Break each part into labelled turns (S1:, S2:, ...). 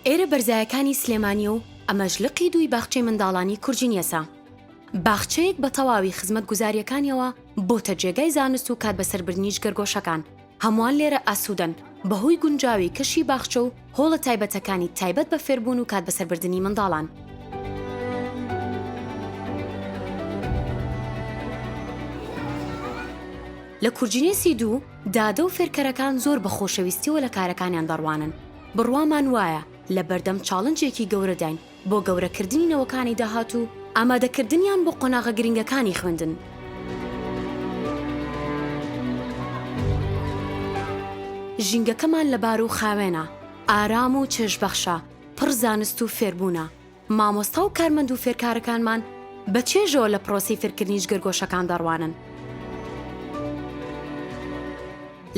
S1: ئێرە بەرزایەکانی سلێمانی و ئەمەش لقی دووی باخچەی منداڵانی کورجینیەسە. باخچەیەک بە تەواوی خزمەت گوزاریەکانیەوە بۆتە جێگای زانست و کات بەسەربردنیش گەرگۆشەکان. هەمووان لێرە ئاسوودەن بەهۆی گونجاوی کەشی باخچە و هۆڵە تایبەتەکانی تایبەت بە فێربوون و کات بەسەربردنی منداڵان. لە کورجینێسی دوو دادە و فێرکەرەکان زۆر بە خۆشەویستیەوە لە کارەکانیان دەڕوانن. بڕوامان وایە لە بەردەم چاڵنجێکی گەورەداین بۆ گەورەکردنی نەوەکانی داهات و ئامادەکردنیان بۆ قۆناغە گرنگەکانی خوێندن. ژینگەکەمان لەبار و خاوێنە، ئارام و چێژبەخشە، پڕ زانست و فێربوونە. مامۆستا و کارمەند و فێرکارەکانمان بە چێژەوە لە پرۆسی فێرکردنیش گەرگۆشەکان دەڕوانن.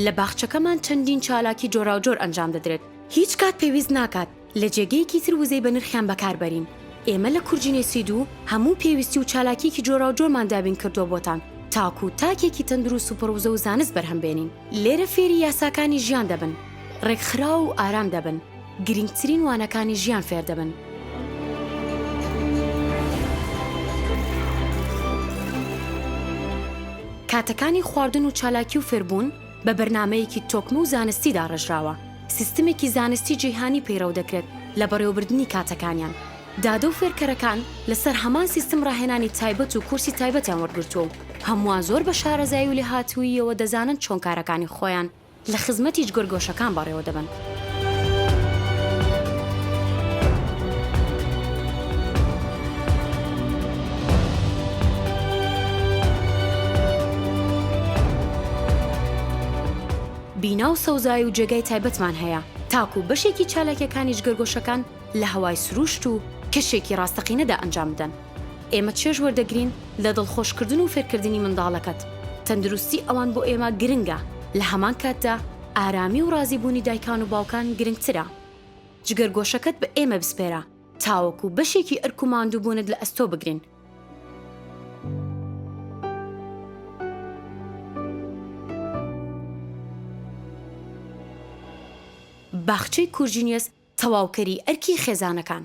S1: لە باخچەکەمان چەندین چالاکی جۆراوجۆر ئەنجام دەدرێت. هیچ کات پێویست ناکات لە جێگەیەکی تر وزەی بە نرخیان بەکاربەرین. ئێمە لە کورجینێسی دوو هەموو پێویستی و چالاکیکی جۆراوجۆرمان دابین کردووە بۆتان تاکو تاکێکی تەندروست و پڕوزە و زانست بەرهەمبێنین. لێرە فێری یاساکانی ژیان دەبن، ڕێکخرا و ئارام دەبن، گرنگترین وانەکانی ژیان فێر دەبن. کاتەکانی خواردن و چالاکی و فێربوون بە بەرنامەیەکی تۆکمە و زانستیدا ڕژراوە. سیستمێکی زانستی جیهانی پەیڕەو دەکرێت لە بەڕێوەبردننی کاتەکانیان. دادە و فێرکەرەکان لەسەر هەمان سیستم ڕاهێنانی تایبەت و کورسی تایبەتیان وەرگرتووە و هەمووان زۆر بە شارەزایی و لێهاتوویەوە دەزانن چۆن کارەکانی خۆیان لە خزمەتی گۆرگۆشەکان بەڕێوە دەبن. بینا و سەوزای و جێگای تایبەتمان هەیە تاکو بەشێکی چالاکیەکانیش گەرگۆشەکان لە هەوای سروشت و کەشێکی ڕاستەقینەدا ئەنجام بدەن. ئێمە چێژ وەردەگرین لە دڵخۆشکردن و فێرکردنی منداڵەکەت. تەندروستی ئەوان بۆ ئێمە گرنگە، لە هەمان کاتدا ئارامی و ڕازیبوونی دایکان و باوکان گرنگترە. جگەرگۆشەکەت بە ئێمە بسپێرە تاوەکو بەشێکی ئەرک و ماندووبوونت لە ئەستۆ بگرین. باخچەی کورجینیەس تەواوکەری ئەرکی خێزانەکان.